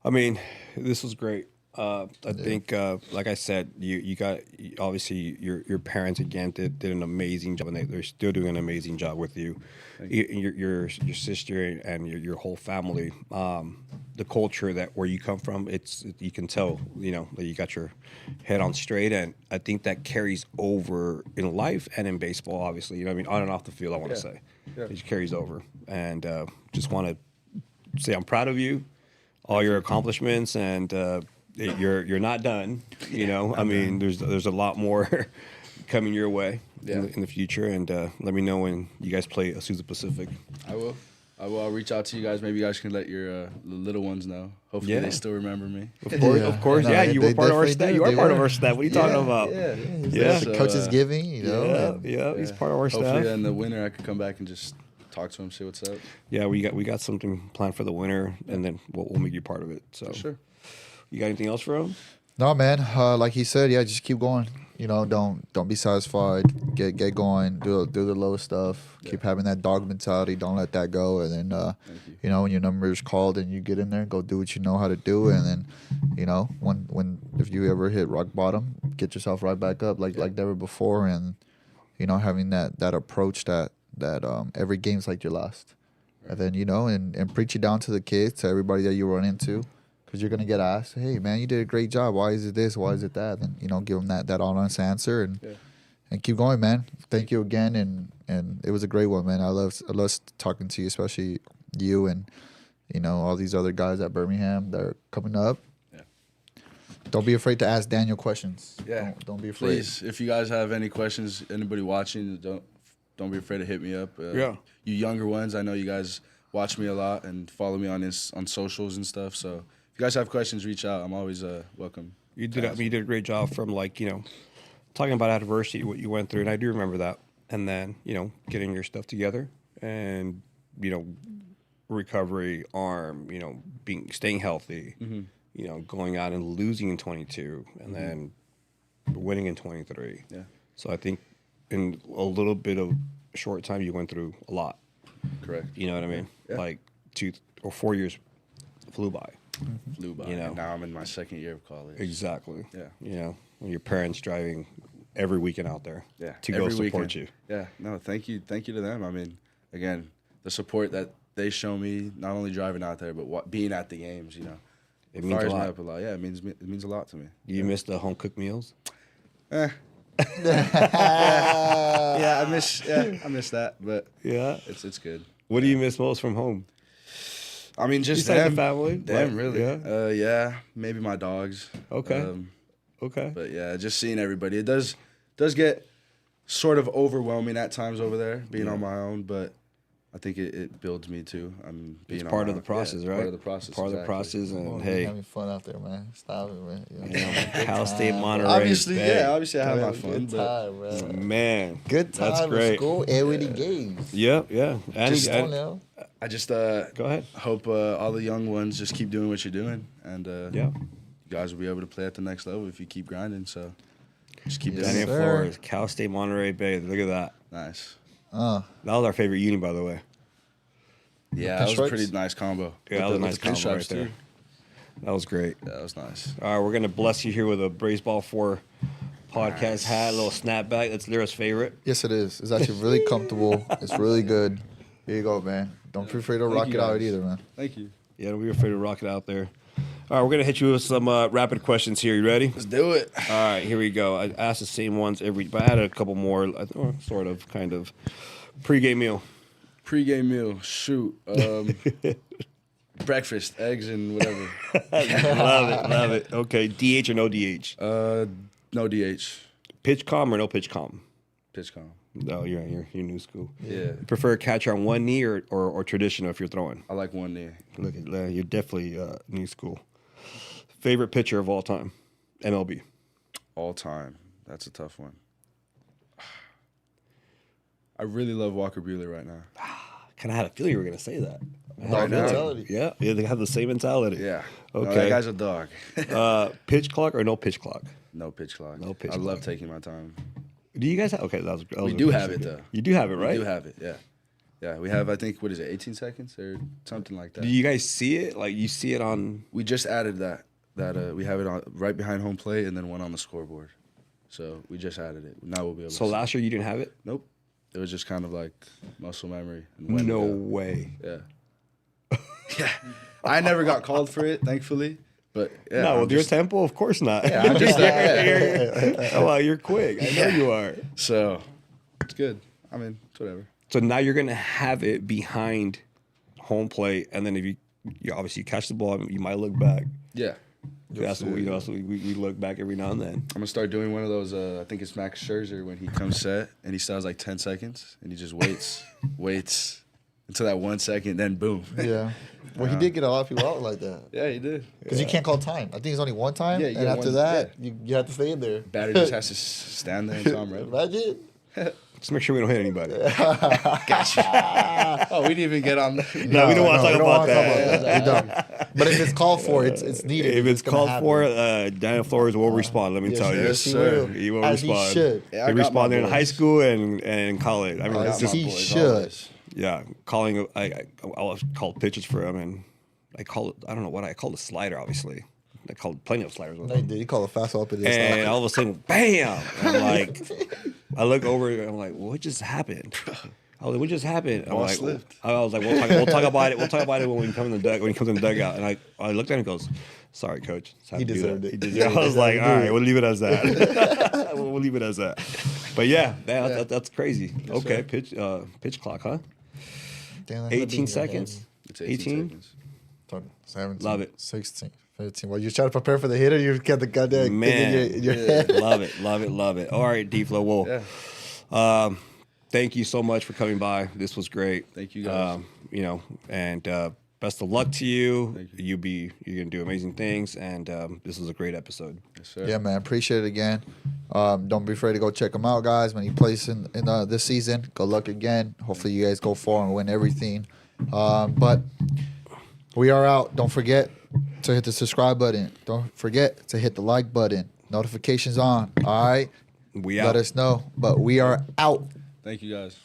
I mean, this was great. I think, like I said, you got obviously your parents again did an amazing job, and they're still doing an amazing job with you. Your sister and your whole family. The culture where you come from, you can tell that you got your head on straight, and I think that carries over in life and in baseball. Obviously, you know what I mean, on and off the field. I want to say, it just carries over, and just want to say I'm proud of you, all your accomplishments, and. You're not done, I mean, there's a lot more coming your way in the future, and let me know when you guys play Azusa Pacific. I will. I'll reach out to you guys. Maybe you guys can let your little ones know. Hopefully they still remember me. Of course. No, you were part of our staff. You are part of our staff. What are you talking about? Yeah. The coach is giving, Yeah, he's part of our staff. Hopefully in the winter I could come back and just talk to him, see what's up. Yeah, we got something planned for the winter, and then we'll make you part of it. So for sure. You got anything else for him? No, man. Like he said, just keep going. Don't be satisfied. Get going. Do the little stuff. Yeah. Keep having that dog mentality. Don't let that go. And then, when your number is called and you get in there, go do what you know how to do. And then, if you ever hit rock bottom, get yourself right back up like never before. And having that approach that every game's like your last. Right. And then and preach it down to the kids, to everybody that you run into. Because you're going to get asked, hey, man, you did a great job. Why is it this? Why is it that? And, give them that honest answer and keep going, man. Thank you again. And it was a great one, man. I love talking to you, especially you and, all these other guys at Birmingham that are coming up. Yeah. Don't be afraid to ask Daniel questions. Yeah. Don't be afraid. Please, if you guys have any questions, anybody watching, don't be afraid to hit me up. You younger ones, I know you guys watch me a lot and follow me on socials and stuff, so... If you guys have questions, reach out. I'm always welcome. You did a great job from talking about adversity, what you went through, and I do remember that. And then getting your stuff together, and recovery, arm, staying healthy, going out and losing in 22, and then winning in 23. Yeah. So I think in a little bit of short time, you went through a lot. Correct. You know what I mean? Yeah. Like 2 or 4 years flew by. Flew by. You know. And now I'm in my second year of college. Exactly. Yeah. You know, when your parents driving every weekend out there Yeah. to every go support weekend. you. Yeah. No, thank you to them. I mean, again, the support that they show me, not only driving out there, but being at the games, you know. It means a fires me lot. up a lot. Yeah, it means a lot to me. Do you miss the home cooked meals? Yeah, I miss that, but Yeah. it's good. What do you miss most from home? I mean, just Besides them, the family? them Like, really. yeah? Yeah, maybe my dogs. Okay. Okay. But yeah, just seeing everybody. It does get sort of overwhelming at times over there, being on my own, but I think it builds me too. I'm being It's on part my of the own. process, Yeah, right? Part of the process. Part of the exactly. process, and Well, hey, having fun out there, man. Stop it, man. You know, yeah, Cal State, Monterey. Obviously, Bay. obviously I have my fun, Good but time, man. Man, Good time. That's great. School and winning games. Yeah, yeah. And, Just Come on and- now. I just go ahead. hope all the young ones just keep doing what you're doing, and Yeah. you guys will be able to play at the next level if you keep grinding. So just keep Yes, doing Daniel it. sir. Flores, Cal State, Monterey Bay. Look at that. Nice. That was our favorite uni, by the way. Yeah, that was a pinstripes? pretty nice combo. Yeah, that was a nice with the combo right pinstripes, there. too. That was great. Yeah, that was nice. All right, we're gonna bless you here with a Baseball 4 podcast Nice. hat, a little snapback. That's Lira's favorite. Yes, it is. It's actually really comfortable. It's really good. Here you go, man. Don't be afraid to Thank rock you, it out guys. either, man. Thank you. Yeah, we were afraid to rock it out there. All right, we're gonna hit you with some rapid questions here. You ready? Let's do it. All right, here we go. I asked the same ones but I had a couple more, sort of, kind of. Pre-game meal. Pre-game meal. Shoot. Breakfast, eggs, and whatever. Love it. Okay, DH or no DH? No DH. Pitch com or no pitch com? Pitch com. No, you're new school. Yeah. Prefer catcher on one knee or traditional if you're throwing? I like one knee. Look at that. You're definitely new school. Favorite pitcher of all time? MLB. All time. That's a tough one. I really love Walker Buehler right now. Kind of had a feeling you were going to say that. Right now? mentality. Yeah, they have the same mentality. Yeah. Okay. No, that guy's a dog. Pitch clock or no pitch clock? No pitch clock. No pitch I love clock. taking my time. Do you guys have? Okay, that was We do have it, though. You do have it, right? We do have it, yeah. Yeah, we have, I think, 18 seconds or something like that. Do you guys see it? Like you see it on? We just added that we have it on right behind home plate and then one on the scoreboard. So we just added it. Now we'll be able So to see. last year you didn't have it? Nope. It was just kind of like muscle memory. And when to No go. way. Yeah. Yeah. I never got called for it, thankfully. But yeah. No, I'm with your just- tempo, of course not. Yeah, I'm just that. Oh, wow, you're quick. I know you are. So it's good. I mean, it's whatever. So now you're gonna have it behind home plate, and then if you obviously catch the ball, you might look back. Yeah. That's what we look back every now and then. I'm gonna start doing one of those. I think it's Max Scherzer when he comes set and he still has like 10 seconds and he just waits until that 1 second, then boom. Yeah. Well, he did get a lot of people out like that. Yeah, he did. Because you can't call time. I think it's only one time. Yeah, you and get after one- that, you have to stay in there. Batter just has to stand there and tell him right. Imagine. Just make sure we don't hit anybody. Oh, we didn't even get on. No, we don't want to talk about that. We don't. But if it's called for, it's needed. If it's gonna called happen. for, Daniel Flores will respond. Let me tell you, yes, he sir. will. He will As respond. He should. Yeah, I He got my responded in boys. high school and college. I mean, I got just, my he boys should. always. yeah, calling. I was called pitches for him, and I called it. I don't know what I called a slider. Obviously, I called plenty of sliders. No, he did. He called a fastball up in his And all of a sudden, bam! I'm like, I look over and I'm like, what just happened? I was like, what just happened? I'm Ball like, slipped. I was like, we'll talk about it. We'll talk about it when we come in the when he comes in the dugout. And I looked at him and goes, sorry, coach. Just had He to do deserved that." it. He Yeah, deserved he I was like, deserved all it. right, we'll leave it as that. we'll leave it as that. But yeah, that's crazy. Okay, sir. pitch clock, huh? Damn, that's 18 not seconds. It's 18 seconds. 17, Love it. 16, 15. Well, you try to prepare for the hitter, you get the goddamn thing Man. in your head. Love it. All right, D-Flow. Well, Yeah. thank you so much for coming by. This was great. Thank you, guys. And best of luck to you. Thank You're gonna do amazing things, and this was a great episode. Yes, sir. Yeah, man. Appreciate it again. Don't be afraid to go check him out, guys. When he plays in this season, good luck again. Hopefully, you guys go far and win everything. But we are out. Don't forget to hit the subscribe button. Don't forget to hit the like button. Notifications on. All right. We out. Let us know. But we are out. Thank you, guys.